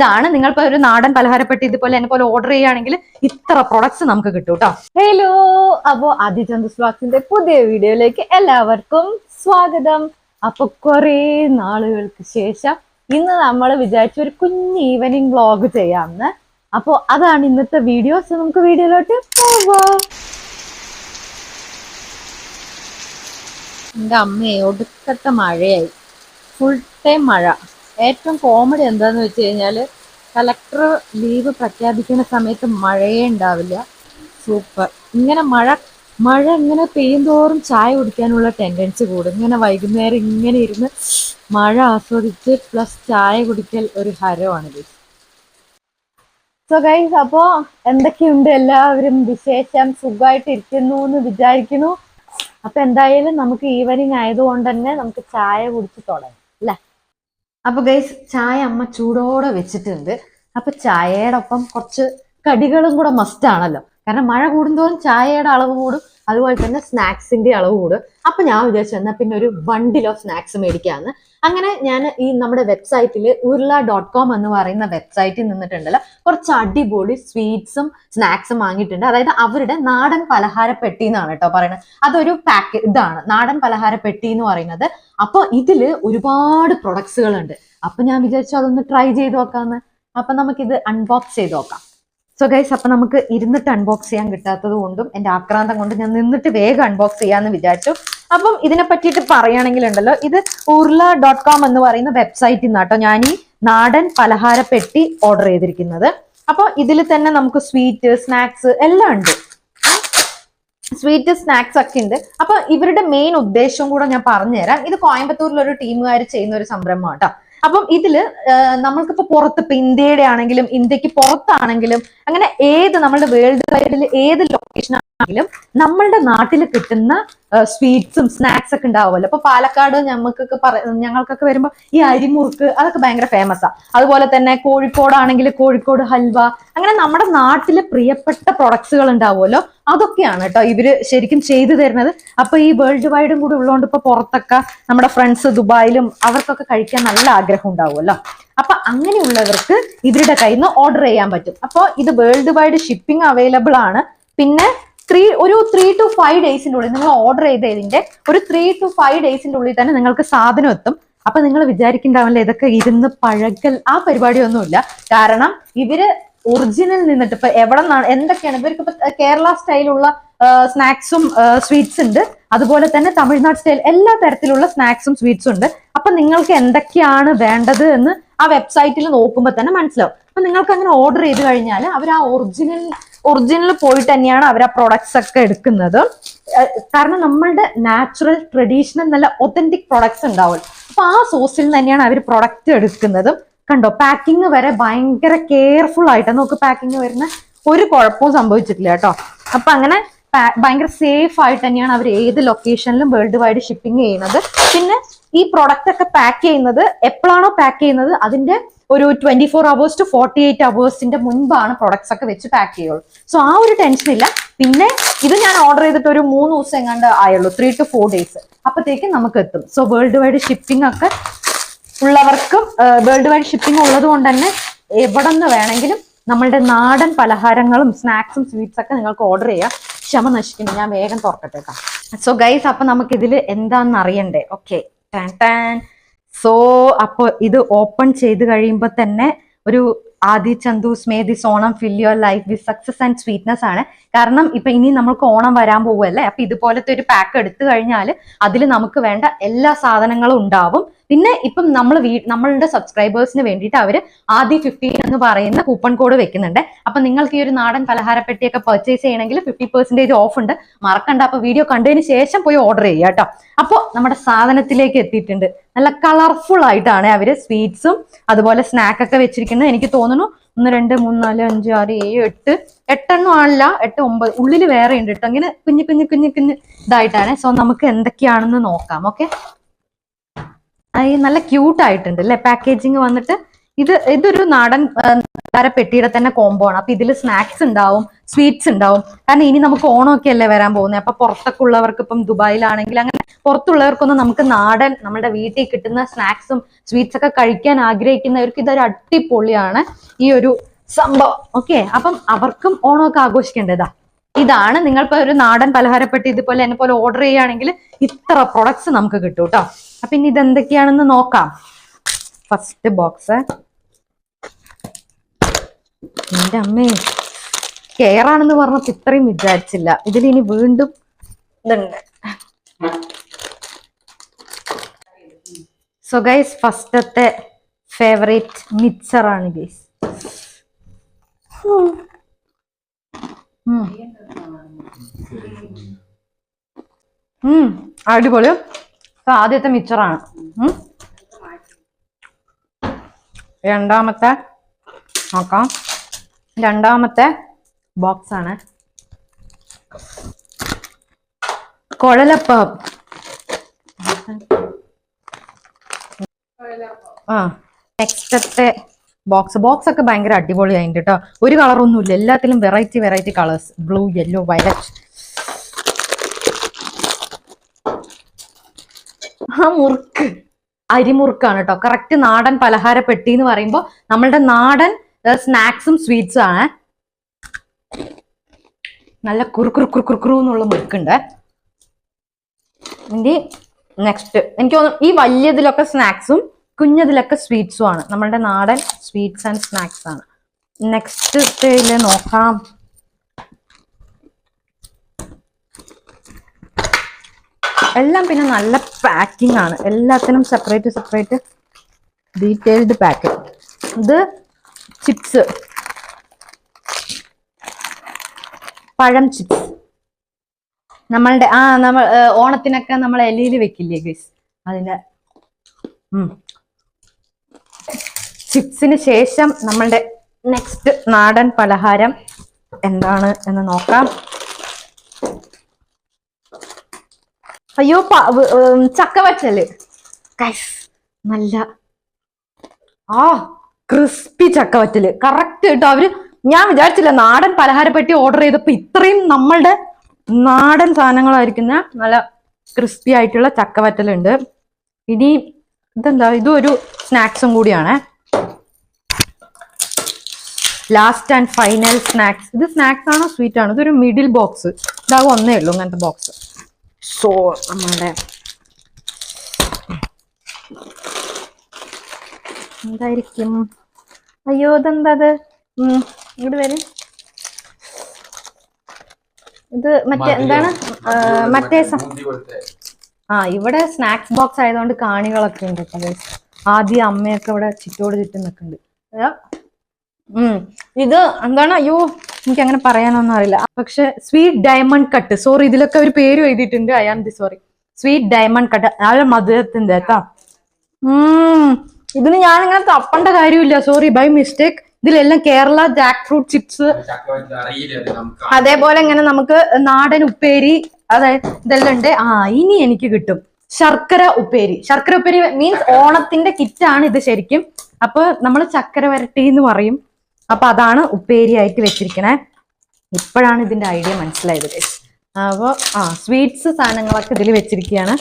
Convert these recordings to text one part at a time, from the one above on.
ഇതാണ്. നിങ്ങളിപ്പോ ഒരു നാടൻ പലഹാരപ്പെട്ടി ഇതുപോലെ എന്നെ പോലെ ഓർഡർ ചെയ്യുകയാണെങ്കിൽ ഇത്ര പ്രൊഡക്ട്സ് നമുക്ക് കിട്ടും കേട്ടോ. ഹലോ, അപ്പോ ആദി ചന്ദൂസ് വ്ലോഗ്സിന്റെ പുതിയ വീഡിയോയിലേക്ക് എല്ലാവർക്കും സ്വാഗതം. അപ്പൊ കുറെ നാളുകൾക്ക് ശേഷം ഇന്ന് നമ്മൾ വിചാരിച്ച ഒരു കുഞ്ഞ് ഈവനിങ് വ്ലോഗ് ചെയ്യാമെന്ന്. അപ്പോ അതാണ് ഇന്നത്തെ വീഡിയോസ്. നമുക്ക് വീഡിയോയിലോട്ട് പോവാം. എന്റെ അമ്മയെ ഒടുക്കത്തെ മഴയായി, ഫുൾ ടൈം മഴ. ഏറ്റവും കോമഡി എന്താന്ന് വെച്ച് കഴിഞ്ഞാല് കളക്ടർ ലീവ് പ്രഖ്യാപിക്കുന്ന സമയത്ത് മഴയേ ഉണ്ടാവില്ല. സൂപ്പർ. ഇങ്ങനെ മഴ ഇങ്ങനെ പെയ്യുന്തോറും ചായ കുടിക്കാനുള്ള ടെൻഡൻസി കൂടും. ഇങ്ങനെ വൈകുന്നേരം ഇങ്ങനെ ഇരുന്ന് മഴ ആസ്വദിച്ച് പ്ലസ് ചായ കുടിക്കൽ ഒരു ഹരമാണ്. സോ ഗൈസ്, അപ്പോ എന്തൊക്കെയുണ്ട് എല്ലാവരും വിശേഷം? സുഖമായിട്ട് ഇരിക്കുന്നു എന്ന് വിചാരിക്കുന്നു. അപ്പൊ എന്തായാലും നമുക്ക് ഈവനിങ് ആയതുകൊണ്ട് തന്നെ നമുക്ക് ചായ കുടിച്ച് തുടങ്ങാം അല്ലെ? അപ്പൊ ഗൈസ്, ചായ അമ്മ ചൂടോടെ വെച്ചിട്ടുണ്ട്. അപ്പൊ ചായയുടെ ഒപ്പം കുറച്ച് കടികളും കൂടെ മസ്റ്റ് ആണല്ലോ. കാരണം മഴ കൂടുന്തോറും ചായയുടെ അളവ് കൂടും, അതുപോലെ തന്നെ സ്നാക്സിന്റെ അളവ് കൂടും. അപ്പൊ ഞാൻ വിചാരിച്ചു എന്നാൽ പിന്നെ ഒരു ബണ്ടിലോ സ്നാക്സ് മേടിക്കാന്ന്. അങ്ങനെ ഞാൻ ഈ നമ്മുടെ വെബ്സൈറ്റിൽ urla.com എന്ന് പറയുന്ന വെബ്സൈറ്റിൽ നിന്നിട്ടുണ്ടല്ലോ കുറച്ച് അടിപൊളി സ്വീറ്റ്സും സ്നാക്സും വാങ്ങിയിട്ടുണ്ട്. അതായത് അവരുടെ നാടൻ പലഹാര പെട്ടി എന്നാണ് കേട്ടോ പറയുന്നത്. അതൊരു ഇതാണ് നാടൻ പലഹാര പെട്ടി എന്ന് പറയുന്നത്. അപ്പൊ ഇതില് ഒരുപാട് പ്രൊഡക്ട്സുകൾ ഉണ്ട്. അപ്പൊ ഞാൻ വിചാരിച്ചു അതൊന്ന് ട്രൈ ചെയ്ത് നോക്കാന്ന്. അപ്പൊ നമുക്കിത് അൺബോക്സ് ചെയ്ത് നോക്കാം. സോ ഗൈസ്, അപ്പൊ നമുക്ക് ഇരുന്നിട്ട് അൺബോക്സ് ചെയ്യാൻ കിട്ടാത്തത് കൊണ്ടും എന്റെ ആക്രാന്തം കൊണ്ട് ഞാൻ നിന്നിട്ട് വേഗം അൺബോക്സ് ചെയ്യാന്ന് വിചാരിച്ചു. അപ്പം ഇതിനെ പറ്റിയിട്ട് പറയുകയാണെങ്കിൽ ഉണ്ടല്ലോ, ഇത് urla.com എന്ന് പറയുന്ന വെബ്സൈറ്റിൽ നിന്നാട്ടോ ഞാൻ ഈ നാടൻ പലഹാര പെട്ടി ഓർഡർ ചെയ്തിരിക്കുന്നത്. അപ്പൊ ഇതിൽ തന്നെ നമുക്ക് സ്വീറ്റ്, സ്നാക്സ് എല്ലാം ഉണ്ട്. സ്വീറ്റ്, സ്നാക്സ് ഒക്കെ ഉണ്ട്. അപ്പൊ ഇവരുടെ മെയിൻ ഉദ്ദേശവും കൂടെ ഞാൻ പറഞ്ഞുതരാം. ഇത് കോയമ്പത്തൂരിലൊരു ടീമുകാർ ചെയ്യുന്ന ഒരു സംരംഭം കേട്ടോ. അപ്പം ഇതില് നമ്മൾക്കിപ്പോ പുറത്ത്, ഇപ്പൊ ഇന്ത്യയുടെ ആണെങ്കിലും ഇന്ത്യക്ക് പുറത്താണെങ്കിലും അങ്ങനെ നമ്മുടെ വേൾഡ് വൈഡിൽ ഏത് ലൊക്കേഷൻ ആണെങ്കിലും നമ്മളുടെ നാട്ടിൽ കിട്ടുന്ന സ്വീറ്റ്സും സ്നാക്സ് ഒക്കെ ഉണ്ടാവുമല്ലോ. അപ്പൊ പാലക്കാട് ഞങ്ങൾക്കൊക്കെ വരുമ്പോ ഈ അരിമുറുക്ക് അതൊക്കെ ഭയങ്കര ഫേമസാ. അതുപോലെ തന്നെ കോഴിക്കോടാണെങ്കിൽ കോഴിക്കോട് ഹൽവ, അങ്ങനെ നമ്മുടെ നാട്ടില് പ്രിയപ്പെട്ട പ്രൊഡക്ട്സുകൾ ഉണ്ടാവുമല്ലോ, അതൊക്കെയാണ് കേട്ടോ ഇവര് ശരിക്കും ചെയ്തു തരുന്നത്. അപ്പൊ ഈ വേൾഡ് വൈഡും കൂടി ഉള്ളതുകൊണ്ട് ഇപ്പൊ പുറത്തൊക്കെ നമ്മുടെ ഫ്രണ്ട്സ് ദുബായിലും അവർക്കൊക്കെ കഴിക്കാൻ നല്ല ആഗ്രഹം ഉണ്ടാവുമല്ലോ. അപ്പൊ അങ്ങനെയുള്ളവർക്ക് ഇവരുടെ കയ്യിൽ നിന്ന് ഓർഡർ ചെയ്യാൻ പറ്റും. അപ്പൊ ഇത് വേൾഡ് വൈഡ് ഷിപ്പിംഗ് അവൈലബിൾ ആണ്. പിന്നെ ഒരു 3 to 5 ഡേയ്സിന്റെ ഉള്ളിൽ നിങ്ങൾ ഓർഡർ ചെയ്തതിന്റെ ഒരു 3 to 5 ഡേയ്സിന്റെ ഉള്ളിൽ തന്നെ നിങ്ങൾക്ക് സാധനം എത്തും. അപ്പൊ നിങ്ങൾ വിചാരിക്കണ്ടാവില്ല ഇതൊക്കെ ഇരുന്ന് പഴകൽ, ആ പരിപാടിയൊന്നുമില്ല. കാരണം ഇവര് ഒറിജിനൽ നിന്നിട്ട് ഇപ്പൊ എവിടെ നിന്നാണ് എന്തൊക്കെയാണ് ഇവർക്ക് ഇപ്പൊ കേരള സ്റ്റൈലുള്ള സ്നാക്സും സ്വീറ്റ്സ് ഉണ്ട്, അതുപോലെ തന്നെ തമിഴ്നാട് സ്റ്റൈൽ എല്ലാ തരത്തിലുള്ള സ്നാക്സും സ്വീറ്റ്സും ഉണ്ട്. അപ്പൊ നിങ്ങൾക്ക് എന്തൊക്കെയാണ് വേണ്ടത് എന്ന് ആ വെബ്സൈറ്റിൽ നോക്കുമ്പോൾ തന്നെ മനസ്സിലാവും. അപ്പൊ നിങ്ങൾക്ക് അങ്ങനെ ഓർഡർ ചെയ്ത് കഴിഞ്ഞാൽ അവർ ആ ഒറിജിനൽ പോയിട്ട് തന്നെയാണ് അവർ ആ പ്രൊഡക്ട്സ് ഒക്കെ എടുക്കുന്നത്. കാരണം നമ്മളുടെ നാച്ചുറൽ ട്രഡീഷണൽ നല്ല ഒത്തന്റിക് പ്രൊഡക്ട്സ് ഉണ്ടാവുമല്ലോ. അപ്പൊ ആ സോഴ്സിൽ തന്നെയാണ് അവർ പ്രൊഡക്റ്റ് എടുക്കുന്നതും. കണ്ടോ, പാക്കിങ് വരെ ഭയങ്കര കെയർഫുൾ ആയിട്ട് നോക്ക് പാക്കിങ് വരുന്ന ഒരു കുഴപ്പവും സംഭവിച്ചിട്ടില്ല കേട്ടോ. അപ്പൊ അങ്ങനെ ഭയങ്കര സേഫ് ആയിട്ട് തന്നെയാണ് അവർ ഏത് ലൊക്കേഷനിലും വേൾഡ് വൈഡ് ഷിപ്പിംഗ് ചെയ്യുന്നത്. പിന്നെ ഈ പ്രൊഡക്റ്റ് ഒക്കെ പാക്ക് ചെയ്യുന്നത് എപ്പോഴാണോ പാക്ക് ചെയ്യുന്നത് അതിന്റെ ഒരു 24 hours to 48 hours മുൻപാണ് പ്രൊഡക്ട്സ് ഒക്കെ വെച്ച് പാക്ക് ചെയ്യുള്ളൂ. സോ ആ ഒരു ടെൻഷൻ ഇല്ല. പിന്നെ ഇത് ഞാൻ ഓർഡർ ചെയ്തിട്ട് ഒരു 3 ദിവസം എങ്ങാണ്ട് ആയുള്ളൂ, 3 to 4 days അപ്പത്തേക്കും നമുക്ക് എത്തും. സോ വേൾഡ് വൈഡ് ഷിപ്പിംഗ് ഒക്കെ ഉള്ളവർക്കും വേൾഡ് വൈഡ് ഷിപ്പിംഗ് ഉള്ളത് കൊണ്ട് തന്നെ എവിടെ നിന്ന് വേണമെങ്കിലും നമ്മളുടെ നാടൻ പലഹാരങ്ങളും സ്നാക്സും സ്വീറ്റ്സ് ഒക്കെ നിങ്ങൾക്ക് ഓർഡർ ചെയ്യാം. ക്ഷമ നശിക്കുന്നു, ഞാൻ വേഗം തുറക്കട്ടെ. സോ ഗൈസ്, അപ്പൊ നമുക്ക് ഇതിൽ എന്താണെന്ന് അറിയണ്ടേ? ഓക്കെ, സോ അപ്പൊ ഇത് ഓപ്പൺ ചെയ്ത് കഴിയുമ്പോ തന്നെ ഒരു Aadi Chandoos may this Onam fill your life with success and sweetness ആണ്. കാരണം ഇപ്പൊ ഇനി നമ്മൾക്ക് ഓണം വരാൻ പോവല്ലേ. അപ്പൊ ഇതുപോലത്തെ ഒരു പാക്ക് എടുത്തു കഴിഞ്ഞാൽ അതിൽ നമുക്ക് വേണ്ട എല്ലാ സാധനങ്ങളും ഉണ്ടാവും. പിന്നെ ഇപ്പം നമ്മളുടെ സബ്സ്ക്രൈബേഴ്സിന് വേണ്ടിയിട്ട് അവര് ആദി 15 എന്ന് പറയുന്ന കൂപ്പൺ കോഡ് വെക്കുന്നുണ്ട്. അപ്പൊ നിങ്ങൾക്ക് ഈ ഒരു നാടൻ പലഹാരപ്പെട്ടിയൊക്കെ പർച്ചേസ് ചെയ്യണമെങ്കിൽ 50% ഓഫ് ഉണ്ട്, മറക്കണ്ട. അപ്പൊ വീഡിയോ കണ്ടതിന് ശേഷം പോയി ഓർഡർ ചെയ്യുക കേട്ടോ. അപ്പൊ നമ്മുടെ സാധനത്തിലേക്ക് എത്തിയിട്ടുണ്ട്. നല്ല കളർഫുൾ ആയിട്ടാണ് അവര് സ്വീറ്റ്സും അതുപോലെ സ്നാക്ക് ഒക്കെ വെച്ചിരിക്കുന്നത്. എനിക്ക് തോന്നുന്നു 1 2 3 4 5 6 7 8 എണ്ണം ആണില്ല, 8 9 ഉള്ളിൽ വേറെ ഉണ്ട് കേട്ടോ. അങ്ങനെ കുഞ്ഞു ഇതായിട്ടാണ്. സോ നമുക്ക് എന്തൊക്കെയാണെന്ന് നോക്കാം. ഓക്കെ, നല്ല ക്യൂട്ട് ആയിട്ടുണ്ട് അല്ലെ പാക്കേജിങ് വന്നിട്ട്. ഇതൊരു നാടൻ പെട്ടിയുടെ തന്നെ കോംബോ ആണ്. അപ്പൊ ഇതിൽ സ്നാക്സ് ഉണ്ടാവും, സ്വീറ്റ്സ് ഉണ്ടാവും. കാരണം ഇനി നമുക്ക് ഓണമൊക്കെ അല്ലേ വരാൻ പോകുന്നത്. അപ്പൊ പുറത്തൊക്കെ ഉള്ളവർക്ക്, ഇപ്പം ദുബായിലാണെങ്കിൽ അങ്ങനെ പുറത്തുള്ളവർക്കൊന്നും നമുക്ക് നാടൻ നമ്മുടെ വീട്ടിൽ കിട്ടുന്ന സ്നാക്സും സ്വീറ്റ്സ് ഒക്കെ കഴിക്കാൻ ആഗ്രഹിക്കുന്നവർക്ക് ഇതൊരു അടിപൊളിയാണ് ഈ ഒരു സംഭവം. ഓക്കെ, അപ്പം അവർക്കും ഓണമൊക്കെ ആഘോഷിക്കേണ്ടതാ. ഇതാണ് നിങ്ങളിപ്പോ ഒരു നാടൻ പലഹാരപ്പെട്ടി ഇതുപോലെ എന്നെ പോലെ ഓർഡർ ചെയ്യുകയാണെങ്കിൽ ഇത്ര പ്രൊഡക്ട്സ് നമുക്ക് കിട്ടും കേട്ടോ. അപ്പൊ ഇനി ഇതെന്തൊക്കെയാണെന്ന് നോക്കാം. ഫസ്റ്റ് ബോക്സ്, എന്റെ അമ്മേ കെയർ ആണെന്ന് പറഞ്ഞപ്പോ ഇത്രയും വിചാരിച്ചില്ല. ഇതിൽ ഇനി വീണ്ടും ഇതുണ്ട്. സോ ഗൈസ്, ഫസ്റ്റത്തെ ഫേവറേറ്റ് മിക്സർ ആണ് ഗൈസ്. അടിപൊളി. ആദ്യത്തെ മിക്സറാണ്. രണ്ടാമത്തെ നോക്കാം. രണ്ടാമത്തെ ബോക്സ് ആണ് കുഴലപ്പം. നെക്സ്റ്റത്തെ ബോക്സ് ഒക്കെ ഭയങ്കര അടിപൊളിയായിട്ട് കേട്ടോ. ഒരു കളറൊന്നുമില്ല, എല്ലാത്തിലും variety colours, blue, yellow, violet. മുറുക്ക്, അരിമുറുക്കാണ് കേട്ടോ. കറക്റ്റ് നാടൻ പലഹാര പെട്ടി എന്ന് പറയുമ്പോൾ നമ്മളുടെ നാടൻ സ്നാക്സും സ്വീറ്റ്സും ആണ്. നല്ല കുറുക്കുറു എന്നുള്ള മുറുക്കുണ്ട്. ഇനി നെക്സ്റ്റ് എനിക്ക് തോന്നുന്നു ഈ വലിയതിലൊക്കെ സ്നാക്സും കുഞ്ഞതിലൊക്കെ സ്വീറ്റ്സും ആണ്. നമ്മളുടെ നാടൻ സ്വീറ്റ്സ് ആൻഡ് സ്നാക്സ് ആണ്. നെക്സ്റ്റ് നോക്കാം. എല്ലാം പിന്നെ നല്ല പാക്കിംഗ് ആണ്. എല്ലാത്തിനും സെപ്പറേറ്റ് ഡീറ്റെയിൽഡ് പാക്കിംഗ്. ഇത് ചിപ്സ്, പഴം ചിപ്സ്. നമ്മളുടെ നമ്മൾ ഓണത്തിനൊക്കെ നമ്മൾ ഇലയിൽ വെക്കില്ലേ ഗൈസ്, അതിന്റെ ചിപ്സിന് ശേഷം നമ്മളുടെ നെക്സ്റ്റ് നാടൻ പലഹാരം എന്താണ് എന്ന് നോക്കാം. അയ്യോ, ചക്കവറ്റല് ഗൈസ്. നല്ല ക്രിസ്പി ചക്കവറ്റല് കറക്റ്റ് കേട്ടോ. ഞാൻ വിചാരിച്ചില്ല നാടൻ പലഹാരപ്പെട്ടി ഓർഡർ ചെയ്തപ്പോ ഇത്രയും നമ്മളുടെ നാടൻ സാധനങ്ങളായിരിക്കുന്ന നല്ല ക്രിസ്പി ആയിട്ടുള്ള ചക്കവറ്റലുണ്ട്. ഇനി ഇതെന്താ, ഇതും ഒരു സ്നാക്സും കൂടിയാണ്. Last and final snacks. ഇത് സ്നാക്സ് ആണോ സ്വീറ്റ് ആണോ? ഇതൊരു മിഡിൽ ബോക്സ്. ഇതാകും ഒന്നേ ഉള്ളൂ ഇങ്ങനത്തെ ബോക്സ്. സോ നമ്മളുടെ എന്തായിരിക്കും? അയ്യോ, ഇതെന്താ അത്? ഇങ്ങോട്ട് വരും. ഇത് മറ്റേ എന്താണ്, മറ്റേ ഇവിടെ സ്നാക്സ് ബോക്സ് ആയതുകൊണ്ട് കാണികളൊക്കെ ഉണ്ട് കേട്ടോ. ആദ്യം അമ്മയൊക്കെ ഇവിടെ ചുറ്റോട് ചുറ്റും നിൽക്കുന്നുണ്ട്. ഇത് എന്താണ്? അയ്യോ, എനിക്ക് അങ്ങനെ പറയാനൊന്നും അറിയില്ല. പക്ഷെ സ്വീറ്റ് ഡയമണ്ട് കട്ട്. സോറി, ഇതിലൊക്കെ ഒരു പേര് എഴുതിയിട്ടുണ്ട്. I am sorry. Sweet diamond cut, നല്ല മധുരത്തിന്റെ കേട്ടോ. ഇതിന് ഞാൻ ഇങ്ങനെ തപ്പേണ്ട കാര്യമില്ല, സോറി, ബൈ മിസ്റ്റേക്ക്. ഇതിലെല്ലാം കേരള ജാക്ക് ഫ്രൂട്ട് ചിപ്സ്, അതേപോലെ ഇങ്ങനെ നമുക്ക് നാടൻ ഉപ്പേരി, അതായത് ഇതെല്ലാം ഉണ്ട്. ഇനി എനിക്ക് കിട്ടും ശർക്കര ഉപ്പേരി. ശർക്കര ഉപ്പേരി മീൻസ് ഓണത്തിന്റെ കിറ്റാണ് ഇത് ശരിക്കും. അപ്പൊ നമ്മൾ ചക്കര വരട്ടി എന്ന് പറയും. അപ്പൊ അതാണ് ഉപ്പേരി ആയിട്ട് വെച്ചിരിക്കണേ. ഇപ്പോഴാണ് ഇതിന്റെ ഐഡിയ മനസ്സിലായത്. അപ്പൊ സ്വീറ്റ്സ് സാധനങ്ങളൊക്കെ ഇതിൽ വെച്ചിരിക്കുകയാണ്.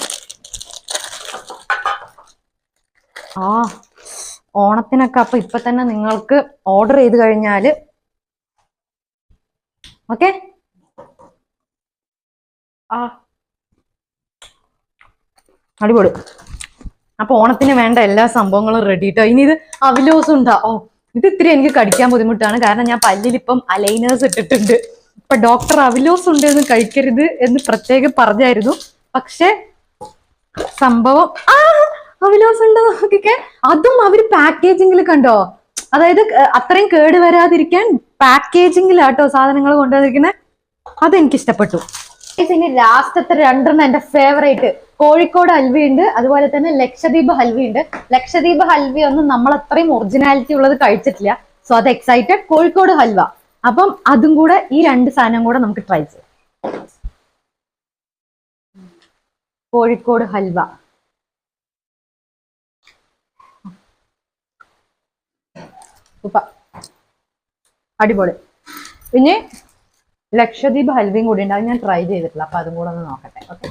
ഓണത്തിനൊക്കെ അപ്പൊ ഇപ്പൊ തന്നെ നിങ്ങൾക്ക് ഓർഡർ ചെയ്ത് കഴിഞ്ഞാല് ഓക്കെ. അടിപൊളി. അപ്പൊ ഓണത്തിന് വേണ്ട എല്ലാ സംഭവങ്ങളും റെഡി കേട്ടോ. ഇനി ഇത് അവിലോസും ഉണ്ടാ. ഇത് ഇത്തിരി എനിക്ക് കടിക്കാൻ ബുദ്ധിമുട്ടാണ്, കാരണം ഞാൻ പല്ലിൽ ഇപ്പം അലൈനേഴ്സ് ഇട്ടിട്ടുണ്ട്. ഇപ്പൊ ഡോക്ടർ അവിലോസ് ഉണ്ട് എന്ന് കഴിക്കരുത് എന്ന് പ്രത്യേകം പറഞ്ഞായിരുന്നു. പക്ഷെ സംഭവം അവിലോസ് ഉണ്ടോ നോക്കിക്കെ. അതും അവര് പാക്കേജിങ്ങിൽ കണ്ടോ, അതായത് അത്രയും കേട് വരാതിരിക്കാൻ പാക്കേജിങ്ങിലാട്ടോ സാധനങ്ങൾ കൊണ്ടുവന്നിരിക്കുന്നത്. അതെനിക്ക് ഇഷ്ടപ്പെട്ടു. ഇനി ലാസ്റ്റത്തെ രണ്ടെണ്ണം എന്റെ ഫേവറേറ്റ്. കോഴിക്കോട് ഹൽവയുണ്ട്, അതുപോലെ തന്നെ ലക്ഷദ്വീപ് ഹൽവയുണ്ട്. ലക്ഷദ്വീപ് ഹൽവ ഒന്നും നമ്മൾ അത്രയും ഒറിജിനാലിറ്റി ഉള്ളത് കഴിച്ചിട്ടില്ല. സോ അത് എക്സൈറ്റഡ്. കോഴിക്കോട് ഹൽവ, അപ്പം അതും കൂടെ, ഈ രണ്ട് സാധനം കൂടെ നമുക്ക് ട്രൈ ചെയ്യാം. കോഴിക്കോട് ഹൽവ അടിപൊളി. പിന്നെ ലക്ഷദ്വീപ് ഹൽവയും കൂടി ഉണ്ട്, അത് ഞാൻ ട്രൈ ചെയ്തിട്ടില്ല, അപ്പൊ അതും കൂടെ ഒന്ന് നോക്കട്ടെ. ഓക്കെ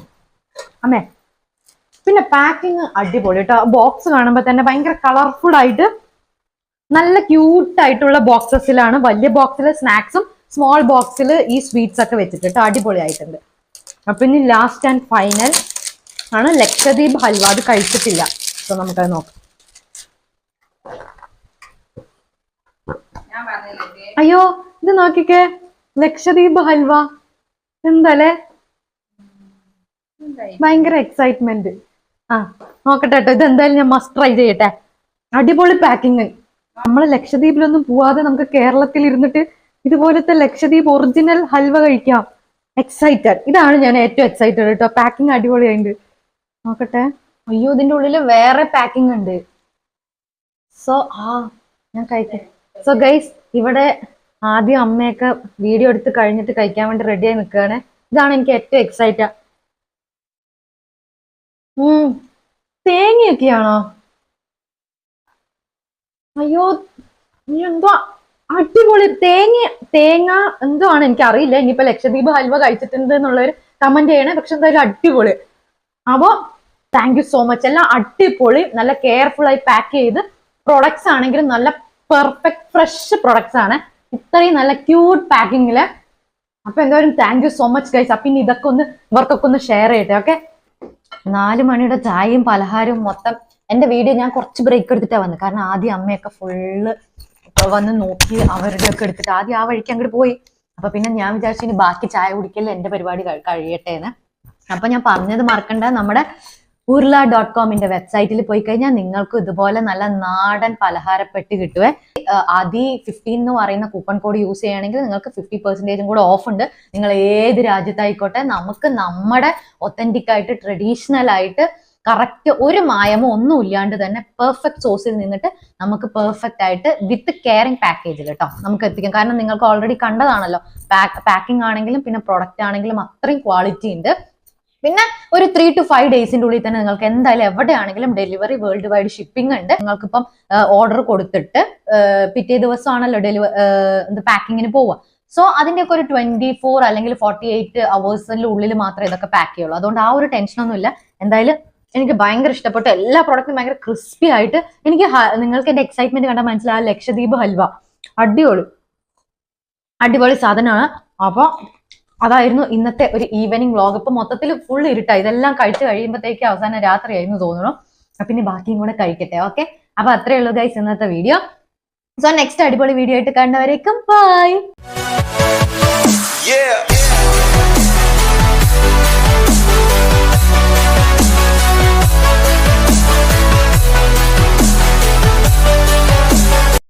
അമ്മേ. പിന്നെ പാക്കിങ് അടിപൊളി കേട്ടോ. ബോക്സ് കാണുമ്പോൾ തന്നെ ഭയങ്കര കളർഫുൾ ആയിട്ട് നല്ല ക്യൂട്ട് ആയിട്ടുള്ള ബോക്സസിലാണ്. വലിയ ബോക്സിൽ സ്നാക്സും സ്മോൾ ബോക്സിൽ ഈ സ്വീറ്റ്സ് ഒക്കെ വെച്ചിട്ട് കേട്ടോ, അടിപൊളിയായിട്ടുണ്ട്. അപ്പൊ ഇനി ലാസ്റ്റ് ആൻഡ് ഫൈനൽ ആണ് ലക്ഷദ്വീപ് ഹൽവ. അത് കഴിച്ചിട്ടില്ല, സോ നമുക്കത് നോക്കാം. അയ്യോ ഇത് നോക്കിക്കേ, ലക്ഷദ്വീപ് ഹൽവ. എന്താലേ, ഭയങ്കര എക്സൈറ്റ്മെന്റ്. ആ നോക്കട്ടെ കേട്ടോ, ഇത് എന്തായാലും ഞാൻ മസ്റ്റ് ട്രൈ ചെയ്യട്ടെ. അടിപൊളി പാക്കിങ്. നമ്മള് ലക്ഷദ്വീപിലൊന്നും പോവാതെ നമുക്ക് കേരളത്തിൽ ഇരുന്നിട്ട് ഇതുപോലത്തെ ലക്ഷദ്വീപ് ഒറിജിനൽ ഹൽവ കഴിക്കാം. എക്സൈറ്റഡ്, ഇതാണ് ഞാൻ ഏറ്റവും എക്സൈറ്റഡ് കേട്ടോ. പാക്കിങ് അടിപൊളിയായിട്ട്. നോക്കട്ടെ. അയ്യോ ഇതിന്റെ ഉള്ളില് വേറെ പാക്കിംഗ് ഉണ്ട്. സോ ഞാൻ കഴിക്കാം. സോ ഗൈസ്, ഇവിടെ ആദ്യം അമ്മയൊക്കെ വീഡിയോ എടുത്ത് കഴിഞ്ഞിട്ട് കഴിക്കാൻ വേണ്ടി റെഡിയായി നിൽക്കുകയാണ്. ഇതാണ് എനിക്ക് ഏറ്റവും എക്സൈറ്റ്. തേങ്ങയൊക്കെയാണോ? അയ്യോ എന്തോ അടിപൊളി. തേങ്ങ എന്തോ ആണ്, എനിക്ക് അറിയില്ല. ഇനിയിപ്പോ ലക്ഷദ്വീപ് ഹൽവ കഴിച്ചിട്ടുണ്ട് എന്നുള്ളൊരു കമന്റ് ചെയ്യണേ. പക്ഷെ എന്തായാലും അടിപൊളി. അപ്പോ താങ്ക് യു സോ മച്ച്. എല്ലാം അടിപൊളി, നല്ല കെയർഫുൾ ആയി പാക്ക് ചെയ്ത്. പ്രൊഡക്ട്സ് ആണെങ്കിലും നല്ല പെർഫെക്റ്റ് ഫ്രഷ് പ്രൊഡക്ട്സ് ആണ്, ഇത്രയും നല്ല ക്യൂട്ട് പാക്കിങ്ങില്. അപ്പൊ എന്തായാലും thank you so much guys. അപ്പൊ ഇനി ഇതൊക്കെ ഒന്ന് ഇവർക്കൊക്കെ ഒന്ന് ഷെയർ ചെയ്യട്ടെ. ഓക്കെ 4 മണിയുടെ ചായയും പലഹാരവും മൊത്തം. എന്റെ വീഡിയോ ഞാൻ കുറച്ച് ബ്രേക്ക് എടുത്തിട്ടാണ് വന്നത്, കാരണം ആദ്യം അമ്മയൊക്കെ ഫുള്ള് വന്ന് നോക്കി അവരുടെ ഒക്കെ എടുത്തിട്ട് ആദ്യം ആ വഴിക്ക് അങ്ങോട്ട് പോയി. അപ്പൊ പിന്നെ ഞാൻ വിചാരിച്ചു ഇനി ബാക്കി ചായ കുടിക്കല് എന്റെ പരിപാടി കഴിയട്ടെ എന്ന്. അപ്പൊ ഞാൻ പറഞ്ഞത് മറക്കണ്ട, നമ്മുടെ urla.com വെബ്സൈറ്റിൽ പോയി കഴിഞ്ഞാൽ നിങ്ങൾക്ക് ഇതുപോലെ നല്ല നാടൻ പലഹാരപ്പെട്ടി കിട്ടുവേ. ആദ്യ 15 എന്ന് പറയുന്ന കൂപ്പൺ കോഡ് യൂസ് ചെയ്യുകയാണെങ്കിൽ നിങ്ങൾക്ക് 50% കൂടെ ഓഫ് ഉണ്ട്. നിങ്ങൾ ഏത് രാജ്യത്തായിക്കോട്ടെ, നമുക്ക് നമ്മുടെ ഒത്തന്റിക് ആയിട്ട് ട്രഡീഷണൽ ആയിട്ട് കറക്റ്റ് ഒരു മായമോ ഒന്നും ഇല്ലാണ്ട് തന്നെ പെർഫെക്റ്റ് സോഴ്സിൽ നിന്നിട്ട് നമുക്ക് പെർഫെക്റ്റ് ആയിട്ട് വിത്ത് കെയറിംഗ് പാക്കേജിൽ കേട്ടോ നമുക്ക് എത്തിക്കാം. കാരണം നിങ്ങൾക്ക് ഓൾറെഡി കണ്ടതാണല്ലോ, പാക്കിംഗ് ആണെങ്കിലും പിന്നെ പ്രൊഡക്റ്റ് ആണെങ്കിലും അത്രയും ക്വാളിറ്റി ഉണ്ട്. പിന്നെ ഒരു 3 to 5 ഡേയ്സിന്റെ ഉള്ളിൽ തന്നെ നിങ്ങൾക്ക് എന്തായാലും എവിടെയാണെങ്കിലും ഡെലിവറി, വേൾഡ് വൈഡ് ഷിപ്പിംഗ് ഉണ്ട്. നിങ്ങൾക്കിപ്പം ഓർഡർ കൊടുത്തിട്ട് പിറ്റേ ദിവസമാണല്ലോ പാക്കിങ്ങിന് പോവുക. സോ അതിന്റെയൊക്കെ ഒരു 24 അല്ലെങ്കിൽ 48 അവേഴ്സിന്റെ ഉള്ളിൽ മാത്രമേ ഇതൊക്കെ പാക്ക് ചെയ്യുള്ളൂ. അതുകൊണ്ട് ആ ഒരു ടെൻഷനൊന്നും ഇല്ല. എന്തായാലും എനിക്ക് ഭയങ്കര ഇഷ്ടപ്പെട്ടു. എല്ലാ പ്രോഡക്റ്റും ഭയങ്കര ക്രിസ്പി ആയിട്ട്. എനിക്ക് നിങ്ങൾക്ക് എന്റെ എക്സൈറ്റ്മെന്റ് കണ്ടാൽ മനസ്സിലാവും. ലക്ഷദ്വീപ് ഹൽവ അടിപൊളി സാധനമാണ്. അപ്പൊ അതായിരുന്നു ഇന്നത്തെ ഒരു ഈവനിങ് വ്ളോഗ്. ഇപ്പൊ മൊത്തത്തിൽ ഫുൾ ഇരുട്ടായി. ഇതെല്ലാം കഴിച്ചു കഴിയുമ്പോഴത്തേക്ക് അവസാനം രാത്രിയായിരുന്നു തോന്നുന്നു. പിന്നെ ബാക്കിയും കൂടെ കഴിക്കട്ടെ. ഓക്കെ, അപ്പൊ അത്രേ ഉള്ളൂ ഗൈസ് ഇന്നത്തെ വീഡിയോ. സോ നെക്സ്റ്റ് അടിപൊളി വീഡിയോ ആയിട്ട് കണ്ടവരേക്കും ബൈ.